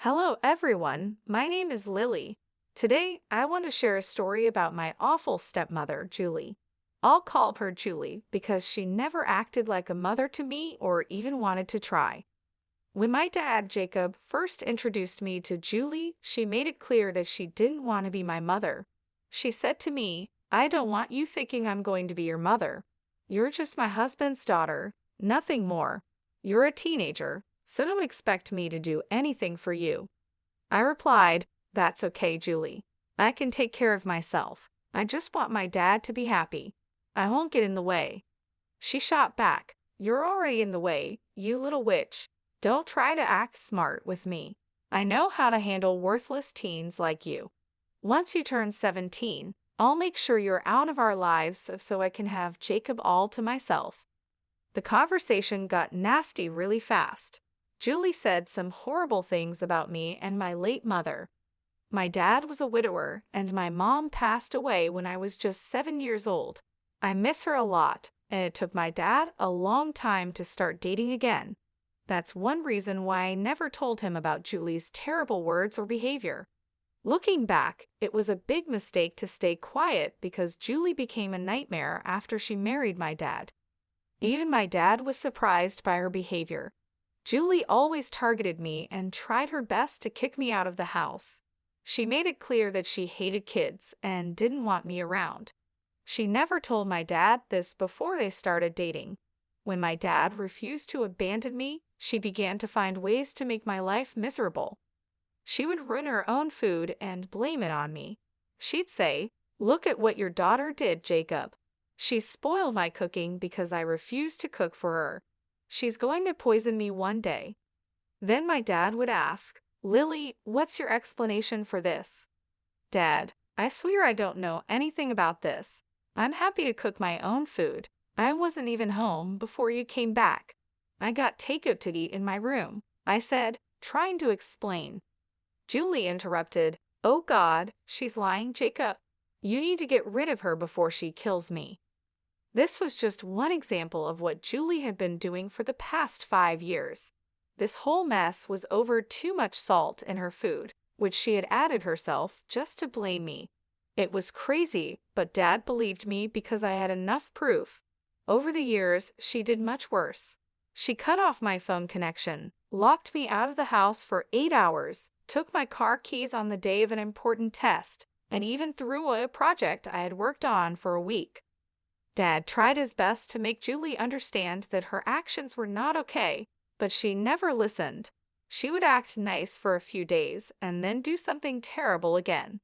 Hello, everyone. My name is Lily. Today, I want to share a story about my awful stepmother, Julie. I'll call her Julie because she never acted like a mother to me or even wanted to try. When my dad, Jacob, first introduced me to Julie, she made it clear that she didn't want to be my mother. She said to me, "I don't want you thinking I'm going to be your mother. You're just my husband's daughter, nothing more. You're a teenager, so don't expect me to do anything for you." I replied, "That's okay, Julie. I can take care of myself. I just want my dad to be happy. I won't get in the way." She shot back, "You're already in the way, you little witch. Don't try to act smart with me. I know how to handle worthless teens like you. Once you turn 17, I'll make sure you're out of our lives so I can have Jacob all to myself." The conversation got nasty really fast. Julie said some horrible things about me and my late mother. My dad was a widower, and my mom passed away when I was just 7 years old. I miss her a lot, and it took my dad a long time to start dating again. That's one reason why I never told him about Julie's terrible words or behavior. Looking back, it was a big mistake to stay quiet because Julie became a nightmare after she married my dad. Even my dad was surprised by her behavior. Julie always targeted me and tried her best to kick me out of the house. She made it clear that she hated kids and didn't want me around. She never told my dad this before they started dating. When my dad refused to abandon me, she began to find ways to make my life miserable. She would ruin her own food and blame it on me. She'd say, "Look at what your daughter did, Jacob. She spoiled my cooking because I refused to cook for her. She's going to poison me one day." Then my dad would ask, "Lily, what's your explanation for this?" "Dad, I swear I don't know anything about this. I'm happy to cook my own food. I wasn't even home before you came back. I got takeout to eat in my room," I said, trying to explain. Julie interrupted, "Oh God, she's lying, Jacob. You need to get rid of her before she kills me." This was just one example of what Julie had been doing for the past 5 years. This whole mess was over too much salt in her food, which she had added herself just to blame me. It was crazy, but Dad believed me because I had enough proof. Over the years, she did much worse. She cut off my phone connection, locked me out of the house for 8 hours, took my car keys on the day of an important test, and even threw away a project I had worked on for a week. Dad tried his best to make Julie understand that her actions were not okay, but she never listened. She would act nice for a few days and then do something terrible again.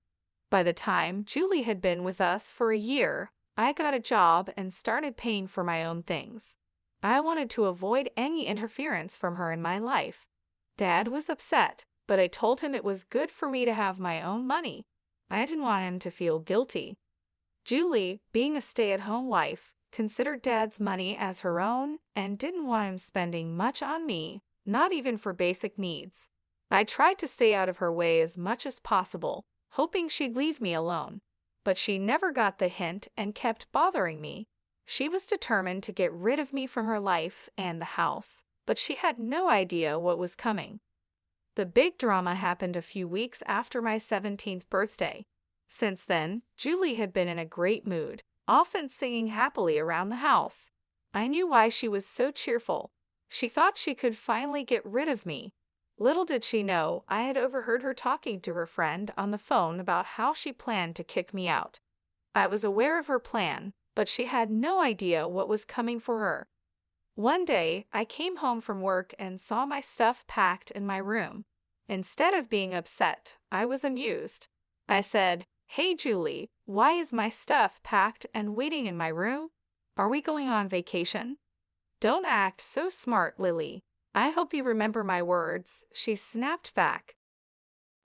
By the time Julie had been with us for a year, I got a job and started paying for my own things. I wanted to avoid any interference from her in my life. Dad was upset, but I told him it was good for me to have my own money. I didn't want him to feel guilty. Julie, being a stay-at-home wife, considered Dad's money as her own and didn't want him spending much on me, not even for basic needs. I tried to stay out of her way as much as possible, hoping she'd leave me alone. But she never got the hint and kept bothering me. She was determined to get rid of me from her life and the house, but she had no idea what was coming. The big drama happened a few weeks after my 17th birthday. Since then, Julie had been in a great mood, often singing happily around the house. I knew why she was so cheerful. She thought she could finally get rid of me. Little did she know, I had overheard her talking to her friend on the phone about how she planned to kick me out. I was aware of her plan, but she had no idea what was coming for her. One day, I came home from work and saw my stuff packed in my room. Instead of being upset, I was amused. I said, "Hey Julie, why is my stuff packed and waiting in my room? Are we going on vacation?" "Don't act so smart, Lily. I hope you remember my words," she snapped back.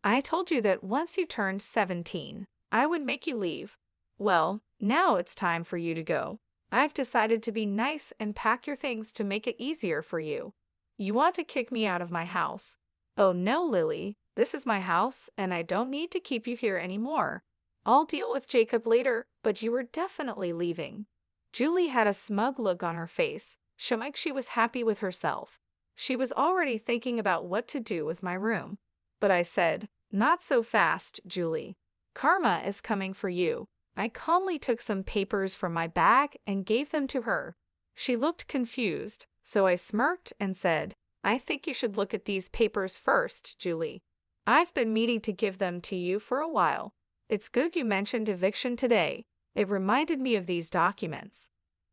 "I told you that once you turned 17, I would make you leave. Well, now it's time for you to go. I've decided to be nice and pack your things to make it easier for you. You want to kick me out of my house. Oh no, Lily, this is my house and I don't need to keep you here anymore. I'll deal with Jacob later, but you are definitely leaving." Julie had a smug look on her face, showing like she was happy with herself. She was already thinking about what to do with my room. But I said, "Not so fast, Julie. Karma is coming for you." I calmly took some papers from my bag and gave them to her. She looked confused, so I smirked and said, "I think you should look at these papers first, Julie. I've been meaning to give them to you for a while. It's good you mentioned eviction today. It reminded me of these documents."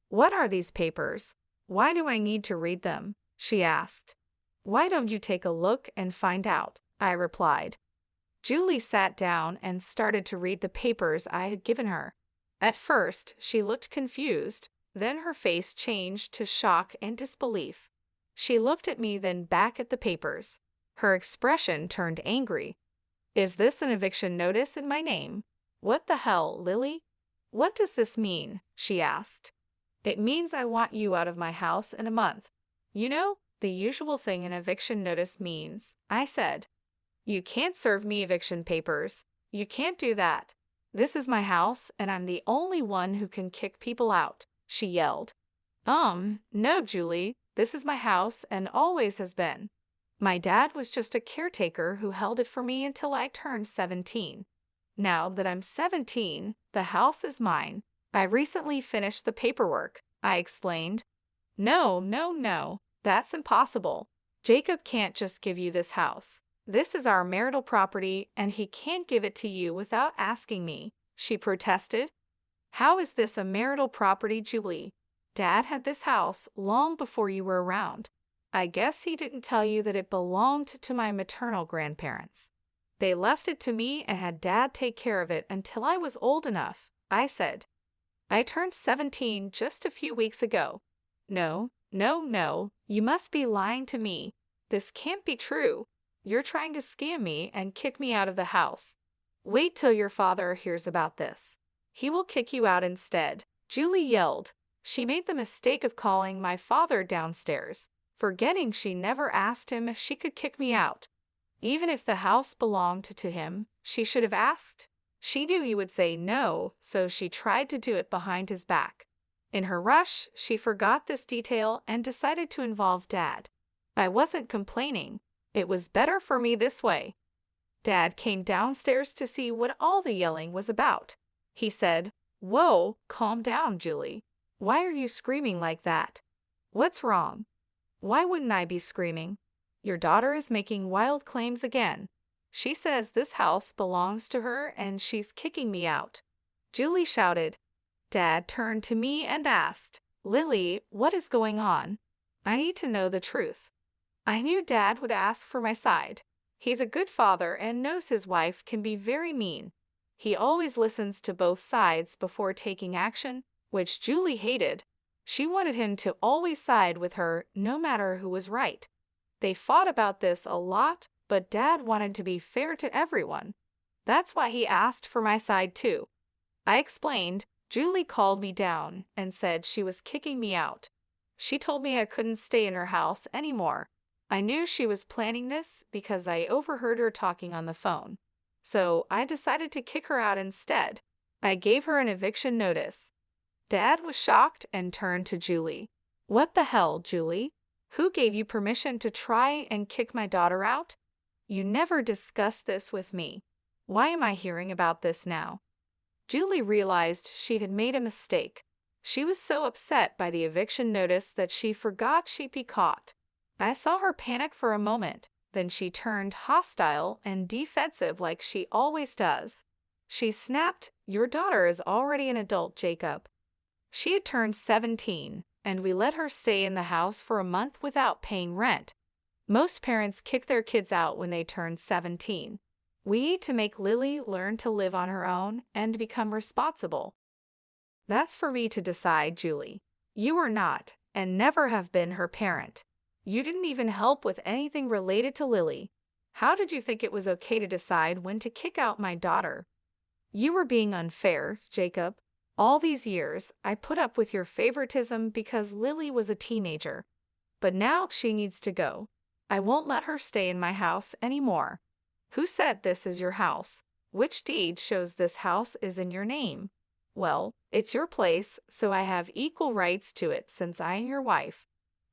"What are these papers? Why do I need to read them?" she asked. "Why don't you take a look and find out?" I replied. Julie sat down and started to read the papers I had given her. At first, she looked confused, then her face changed to shock and disbelief. She looked at me, then back at the papers. Her expression turned angry. "Is this an eviction notice in my name?" "What the hell, Lily? What does this mean?" she asked. "It means I want you out of my house in a month. You know, the usual thing an eviction notice means," I said. "You can't serve me eviction papers. You can't do that. This is my house, and I'm the only one who can kick people out," she yelled. No, Julie, this is my house and always has been. My dad was just a caretaker who held it for me until I turned 17. Now that I'm 17, the house is mine. I recently finished the paperwork," I explained. No, that's impossible. Jacob can't just give you this house. This is our marital property, and he can't give it to you without asking me," she protested. "How is this a marital property, Julie? Dad had this house long before you were around. I guess he didn't tell you that it belonged to my maternal grandparents. They left it to me and had Dad take care of it until I was old enough," I said. "I turned 17 just a few weeks ago." No, you must be lying to me. This can't be true. You're trying to scam me and kick me out of the house. Wait till your father hears about this. He will kick you out instead," Julie yelled. She made the mistake of calling my father downstairs, forgetting she never asked him if she could kick me out. Even if the house belonged to him, she should have asked. She knew he would say no, so she tried to do it behind his back. In her rush, she forgot this detail and decided to involve Dad. I wasn't complaining. It was better for me this way. Dad came downstairs to see what all the yelling was about. He said, "Whoa, calm down, Julie. Why are you screaming like that? What's wrong?" "Why wouldn't I be screaming? Your daughter is making wild claims again. She says this house belongs to her and she's kicking me out," Julie shouted. Dad turned to me and asked, "Lily, what is going on? I need to know the truth." I knew Dad would ask for my side. He's a good father and knows his wife can be very mean. He always listens to both sides before taking action, which Julie hated. She wanted him to always side with her, no matter who was right. They fought about this a lot, but Dad wanted to be fair to everyone. That's why he asked for my side too. I explained. Julie called me down and said she was kicking me out. She told me I couldn't stay in her house anymore. I knew she was planning this because I overheard her talking on the phone. So I decided to kick her out instead. I gave her an eviction notice. Dad was shocked and turned to Julie. "What the hell, Julie? Who gave you permission to try and kick my daughter out? You never discussed this with me. Why am I hearing about this now?" Julie realized she had made a mistake. She was so upset by the eviction notice that she forgot she'd be caught. I saw her panic for a moment, then she turned hostile and defensive like she always does. She snapped, "Your daughter is already an adult, Jacob." She had turned 17, and we let her stay in the house for a month without paying rent. Most parents kick their kids out when they turn 17. We need to make Lily learn to live on her own and become responsible. That's for me to decide, Julie. You are not, and never have been, her parent. You didn't even help with anything related to Lily. How did you think it was okay to decide when to kick out my daughter? You were being unfair, Jacob. All these years, I put up with your favoritism because Lily was a teenager. But now she needs to go. I won't let her stay in my house anymore. Who said this is your house? Which deed shows this house is in your name? Well, it's your place, so I have equal rights to it since I am your wife.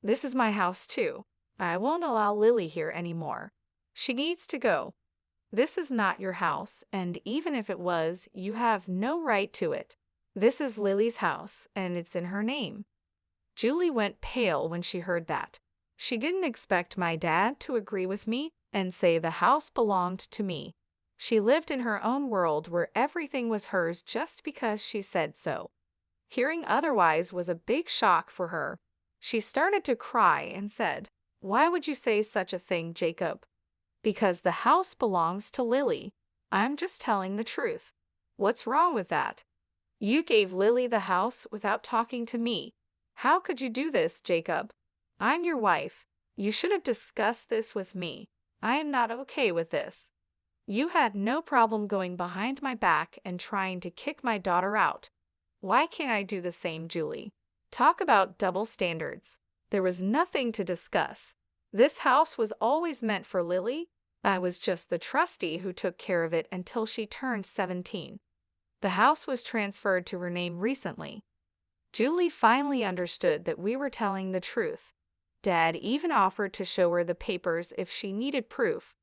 This is my house too. I won't allow Lily here anymore. She needs to go. This is not your house, and even if it was, you have no right to it. This is Lily's house, and it's in her name." Julie went pale when she heard that. She didn't expect my dad to agree with me and say the house belonged to me. She lived in her own world where everything was hers just because she said so. Hearing otherwise was a big shock for her. She started to cry and said, "Why would you say such a thing, Jacob?" "Because the house belongs to Lily. I'm just telling the truth. What's wrong with that? You gave Lily the house without talking to me. How could you do this, Jacob? I'm your wife. You should have discussed this with me. I am not okay with this. You had no problem going behind my back and trying to kick my daughter out. Why can't I do the same, Julie? Talk about double standards. There was nothing to discuss. This house was always meant for Lily. I was just the trustee who took care of it until she turned 17. The house was transferred to her name recently." Julie finally understood that we were telling the truth. Dad even offered to show her the papers if she needed proof.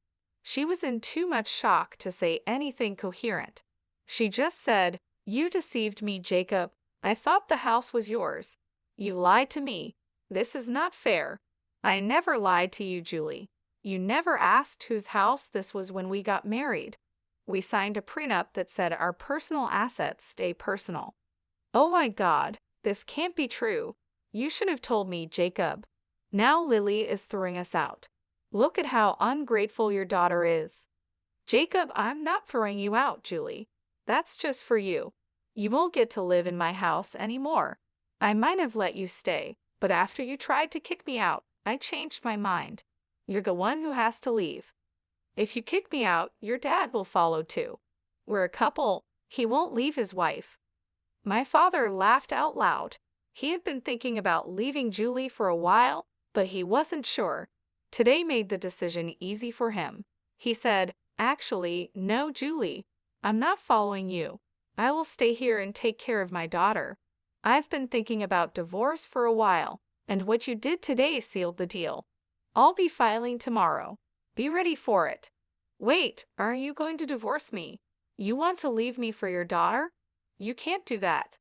She was in too much shock to say anything coherent. She just said, "You deceived me, Jacob. I thought the house was yours. You lied to me. This is not fair." "I never lied to you, Julie. You never asked whose house this was when we got married. We signed a prenup that said our personal assets stay personal." "Oh my God, this can't be true. You should have told me, Jacob. Now Lily is throwing us out. Look at how ungrateful your daughter is." "Jacob, I'm not throwing you out, Julie. That's just for you. You won't get to live in my house anymore. I might have let you stay, but after you tried to kick me out, I changed my mind. You're the one who has to leave. If you kick me out, your dad will follow too. We're a couple. He won't leave his wife." My father laughed out loud. He had been thinking about leaving Julie for a while, but he wasn't sure. Today made the decision easy for him. He said, "Actually, no, Julie. I'm not following you. I will stay here and take care of my daughter. I've been thinking about divorce for a while, and what you did today sealed the deal. I'll be filing tomorrow. Be ready for it." "Wait, are you going to divorce me? You want to leave me for your daughter? You can't do that."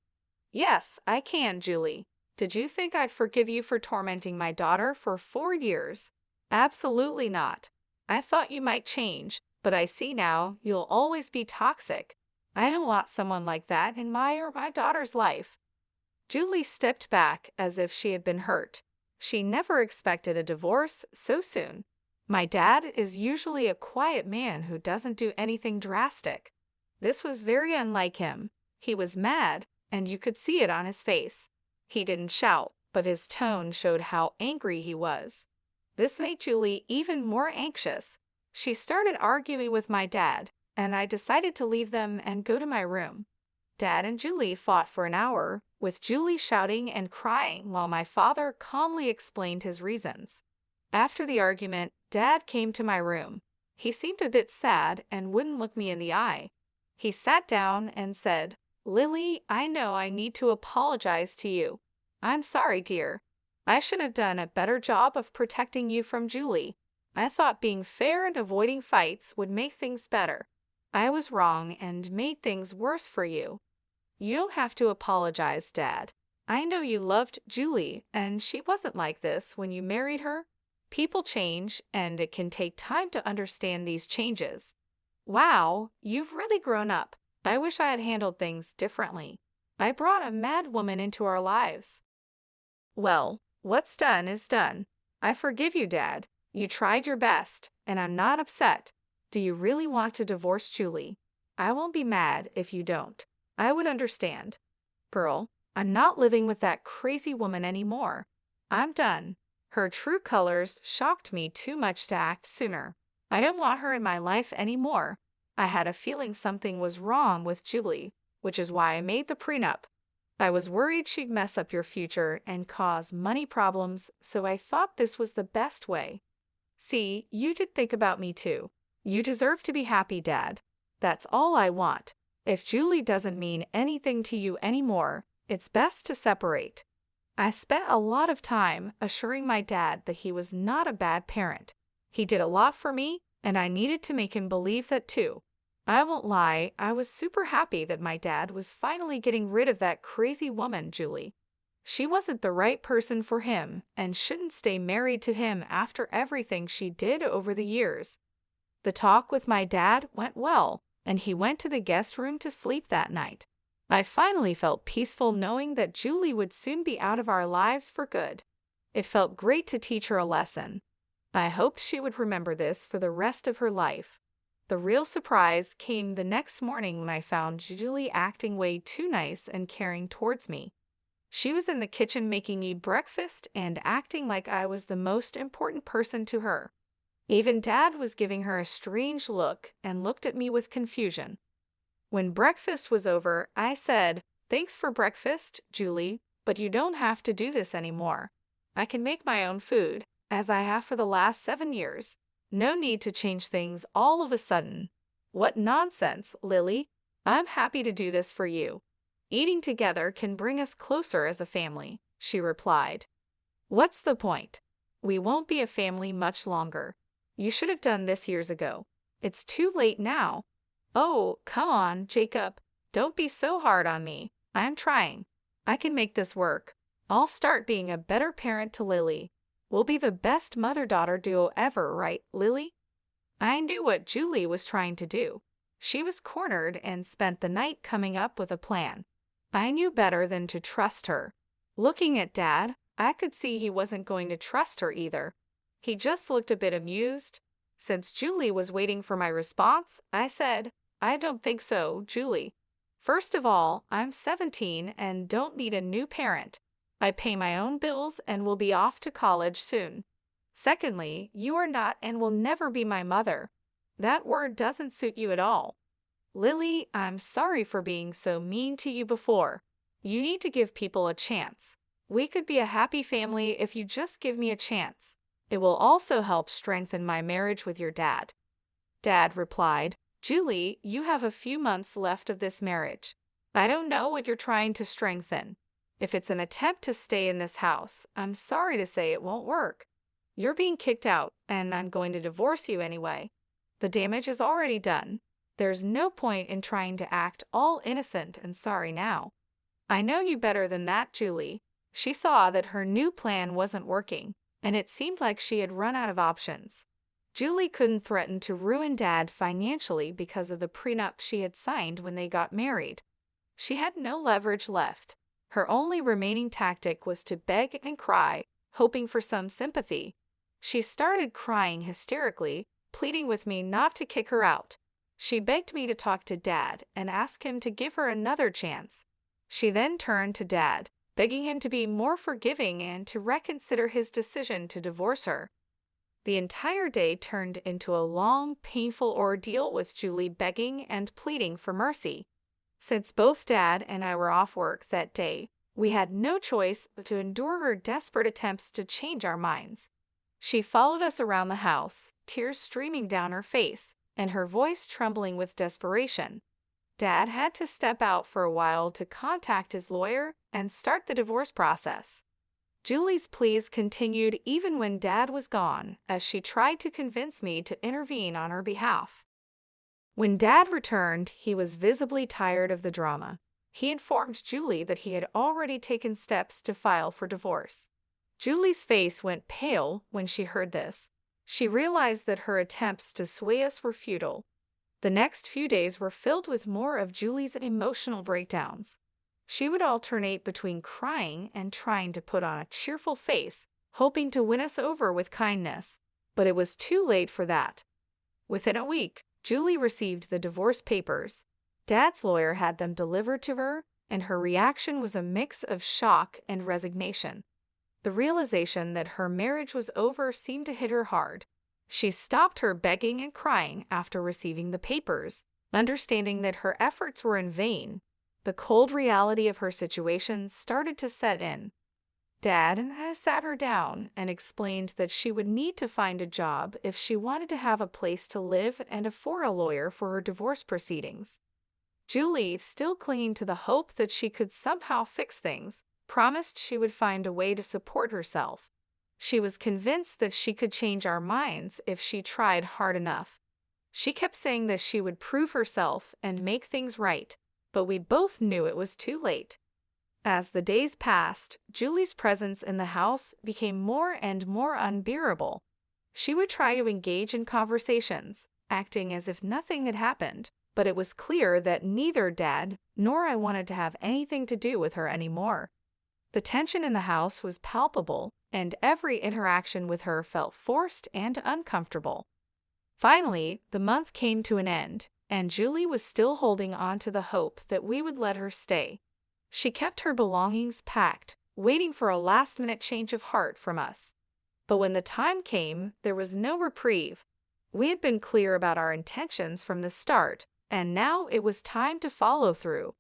"Yes, I can, Julie. Did you think I'd forgive you for tormenting my daughter for 4 years? Absolutely not. I thought you might change, but I see now you'll always be toxic. I don't want someone like that in my or my daughter's life." Julie stepped back as if she had been hurt. She never expected a divorce so soon. My dad is usually a quiet man who doesn't do anything drastic. This was very unlike him. He was mad, and you could see it on his face. He didn't shout, but his tone showed how angry he was. This made Julie even more anxious. She started arguing with my dad, and I decided to leave them and go to my room. Dad and Julie fought for an hour, with Julie shouting and crying while my father calmly explained his reasons. After the argument, Dad came to my room. He seemed a bit sad and wouldn't look me in the eye. He sat down and said, "Lily, I know I need to apologize to you. I'm sorry, dear. I should have done a better job of protecting you from Julie. I thought being fair and avoiding fights would make things better. I was wrong and made things worse for you." "You don't have to apologize, Dad. I know you loved Julie, and she wasn't like this when you married her. People change, and it can take time to understand these changes." "Wow, you've really grown up. I wish I had handled things differently. I brought a mad woman into our lives." "Well, what's done is done. I forgive you, Dad. You tried your best, and I'm not upset. Do you really want to divorce Julie? I won't be mad if you don't. I would understand. Girl, I'm not living with that crazy woman anymore. I'm done. Her true colors shocked me too much to act sooner. I don't want her in my life anymore. I had a feeling something was wrong with Julie, which is why I made the prenup. I was worried she'd mess up your future and cause money problems, so I thought this was the best way. See, you did think about me too. You deserve to be happy, Dad. That's all I want. If Julie doesn't mean anything to you anymore, it's best to separate." I spent a lot of time assuring my dad that he was not a bad parent. He did a lot for me, and I needed to make him believe that too. I won't lie, I was super happy that my dad was finally getting rid of that crazy woman, Julie. She wasn't the right person for him and shouldn't stay married to him after everything she did over the years. The talk with my dad went well, and he went to the guest room to sleep that night. I finally felt peaceful knowing that Julie would soon be out of our lives for good. It felt great to teach her a lesson. I hoped she would remember this for the rest of her life. The real surprise came the next morning when I found Julie acting way too nice and caring towards me. She was in the kitchen making me breakfast and acting like I was the most important person to her. Even Dad was giving her a strange look and looked at me with confusion. When breakfast was over, I said, "Thanks for breakfast, Julie, but you don't have to do this anymore. I can make my own food, as I have for the last 7 years. No need to change things all of a sudden." "What nonsense, Lily. I'm happy to do this for you. Eating together can bring us closer as a family," she replied. "What's the point? We won't be a family much longer. You should have done this years ago. It's too late now." "Oh, come on, Jacob. Don't be so hard on me. I'm trying. I can make this work. I'll start being a better parent to Lily. We'll be the best mother-daughter duo ever, right, Lily?" I knew what Julie was trying to do. She was cornered and spent the night coming up with a plan. I knew better than to trust her. Looking at Dad, I could see he wasn't going to trust her either. He just looked a bit amused. Since Julie was waiting for my response, I said, "I don't think so, Julie. First of all, I'm 17 and don't need a new parent. I pay my own bills and will be off to college soon. Secondly, you are not and will never be my mother. That word doesn't suit you at all. Lily, I'm sorry for being so mean to you before. You need to give people a chance. We could be a happy family if you just give me a chance. It will also help strengthen my marriage with your dad." Dad replied, "Julie, you have a few months left of this marriage. I don't know what you're trying to strengthen. If it's an attempt to stay in this house, I'm sorry to say it won't work. You're being kicked out, and I'm going to divorce you anyway. The damage is already done. There's no point in trying to act all innocent and sorry now. I know you better than that, Julie." She saw that her new plan wasn't working, and it seemed like she had run out of options. Julie couldn't threaten to ruin Dad financially because of the prenup she had signed when they got married. She had no leverage left. Her only remaining tactic was to beg and cry, hoping for some sympathy. She started crying hysterically, pleading with me not to kick her out. She begged me to talk to Dad and ask him to give her another chance. She then turned to Dad, begging him to be more forgiving and to reconsider his decision to divorce her. The entire day turned into a long, painful ordeal with Julie begging and pleading for mercy. Since both Dad and I were off work that day, we had no choice but to endure her desperate attempts to change our minds. She followed us around the house, tears streaming down her face, and her voice trembling with desperation. Dad had to step out for a while to contact his lawyer and start the divorce process. Julie's pleas continued even when Dad was gone, as she tried to convince me to intervene on her behalf. When Dad returned, he was visibly tired of the drama. He informed Julie that he had already taken steps to file for divorce. Julie's face went pale when she heard this. She realized that her attempts to sway us were futile. The next few days were filled with more of Julie's emotional breakdowns. She would alternate between crying and trying to put on a cheerful face, hoping to win us over with kindness. But it was too late for that. Within a week, Julie received the divorce papers. Dad's lawyer had them delivered to her, and her reaction was a mix of shock and resignation. The realization that her marriage was over seemed to hit her hard. She stopped her begging and crying after receiving the papers, understanding that her efforts were in vain. The cold reality of her situation started to set in. Dad sat her down and explained that she would need to find a job if she wanted to have a place to live and afford a lawyer for her divorce proceedings. Julie, still clinging to the hope that she could somehow fix things, promised she would find a way to support herself. She was convinced that she could change our minds if she tried hard enough. She kept saying that she would prove herself and make things right, but we both knew it was too late. As the days passed, Julie's presence in the house became more and more unbearable. She would try to engage in conversations, acting as if nothing had happened, but it was clear that neither Dad nor I wanted to have anything to do with her anymore. The tension in the house was palpable, and every interaction with her felt forced and uncomfortable. Finally, the month came to an end, and Julie was still holding on to the hope that we would let her stay. She kept her belongings packed, waiting for a last-minute change of heart from us. But when the time came, there was no reprieve. We had been clear about our intentions from the start, and now it was time to follow through.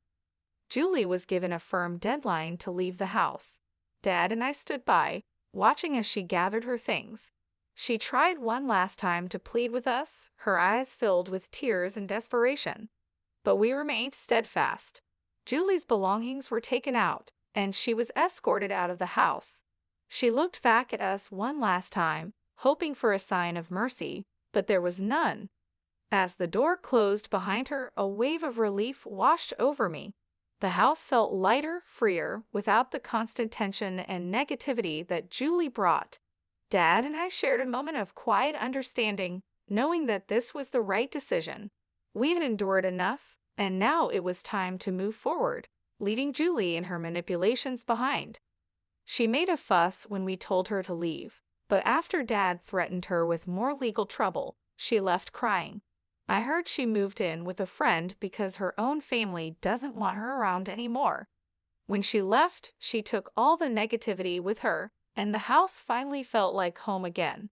Julie was given a firm deadline to leave the house. Dad and I stood by, watching as she gathered her things. She tried one last time to plead with us, her eyes filled with tears and desperation. But we remained steadfast. Julie's belongings were taken out, and she was escorted out of the house. She looked back at us one last time, hoping for a sign of mercy, but there was none. As the door closed behind her, a wave of relief washed over me. The house felt lighter, freer, without the constant tension and negativity that Julie brought. Dad and I shared a moment of quiet understanding, knowing that this was the right decision. We had endured enough, and now it was time to move forward, leaving Julie and her manipulations behind. She made a fuss when we told her to leave, but after Dad threatened her with more legal trouble, she left crying. I heard she moved in with a friend because her own family doesn't want her around anymore. When she left, she took all the negativity with her, and the house finally felt like home again.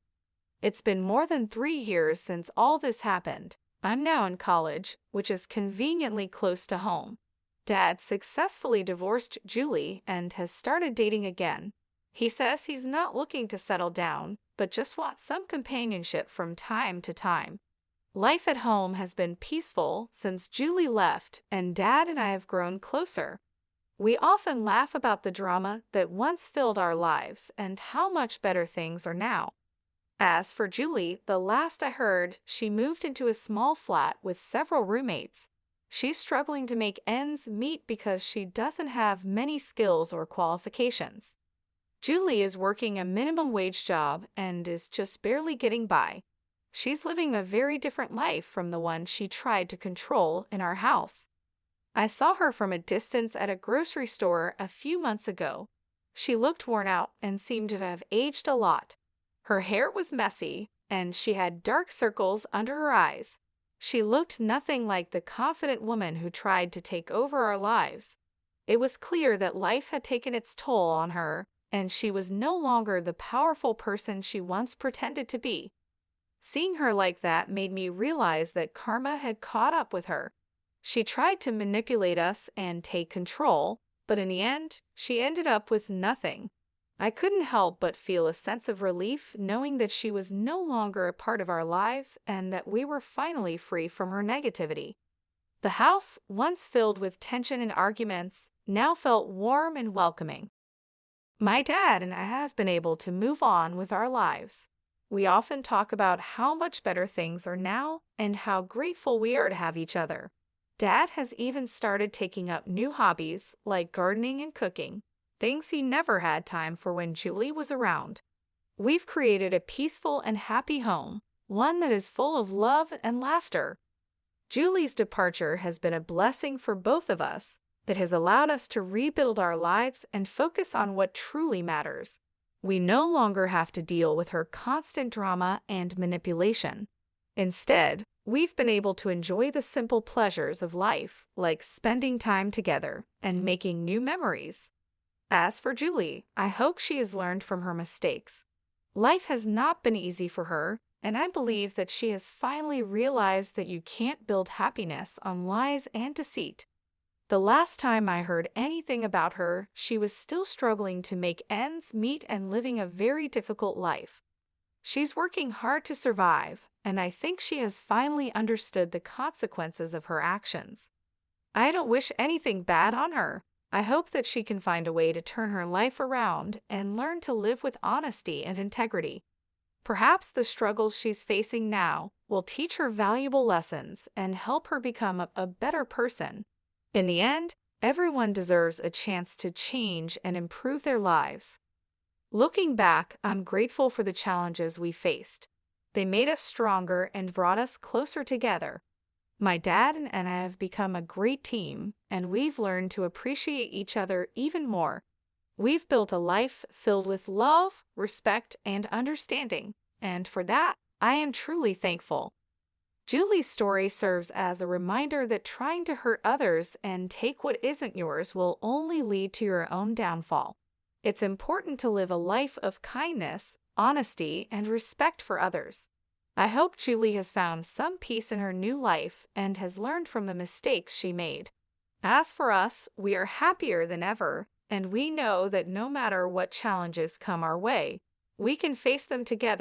It's been more than 3 years since all this happened. I'm now in college, which is conveniently close to home. Dad successfully divorced Julie and has started dating again. He says he's not looking to settle down, but just wants some companionship from time to time. Life at home has been peaceful since Julie left, and Dad and I have grown closer. We often laugh about the drama that once filled our lives and how much better things are now. As for Julie, the last I heard, she moved into a small flat with several roommates. She's struggling to make ends meet because she doesn't have many skills or qualifications. Julie is working a minimum wage job and is just barely getting by. She's living a very different life from the one she tried to control in our house. I saw her from a distance at a grocery store a few months ago. She looked worn out and seemed to have aged a lot. Her hair was messy, and she had dark circles under her eyes. She looked nothing like the confident woman who tried to take over our lives. It was clear that life had taken its toll on her, and she was no longer the powerful person she once pretended to be. Seeing her like that made me realize that karma had caught up with her. She tried to manipulate us and take control, but in the end, she ended up with nothing. I couldn't help but feel a sense of relief knowing that she was no longer a part of our lives and that we were finally free from her negativity. The house, once filled with tension and arguments, now felt warm and welcoming. My dad and I have been able to move on with our lives. We often talk about how much better things are now and how grateful we are to have each other. Dad has even started taking up new hobbies like gardening and cooking, things he never had time for when Julie was around. We've created a peaceful and happy home, one that is full of love and laughter. Julie's departure has been a blessing for both of us. It has allowed us to rebuild our lives and focus on what truly matters. We no longer have to deal with her constant drama and manipulation. Instead, we've been able to enjoy the simple pleasures of life, like spending time together and making new memories. As for Julie, I hope she has learned from her mistakes. Life has not been easy for her, and I believe that she has finally realized that you can't build happiness on lies and deceit. The last time I heard anything about her, she was still struggling to make ends meet and living a very difficult life. She's working hard to survive, and I think she has finally understood the consequences of her actions. I don't wish anything bad on her, I hope that she can find a way to turn her life around and learn to live with honesty and integrity. Perhaps the struggles she's facing now will teach her valuable lessons and help her become a better person. In the end, everyone deserves a chance to change and improve their lives. Looking back, I'm grateful for the challenges we faced. They made us stronger and brought us closer together. My dad and I have become a great team, and we've learned to appreciate each other even more. We've built a life filled with love, respect, and understanding, and for that, I am truly thankful. Julie's story serves as a reminder that trying to hurt others and take what isn't yours will only lead to your own downfall. It's important to live a life of kindness, honesty, and respect for others. I hope Julie has found some peace in her new life and has learned from the mistakes she made. As for us, we are happier than ever, and we know that no matter what challenges come our way, we can face them together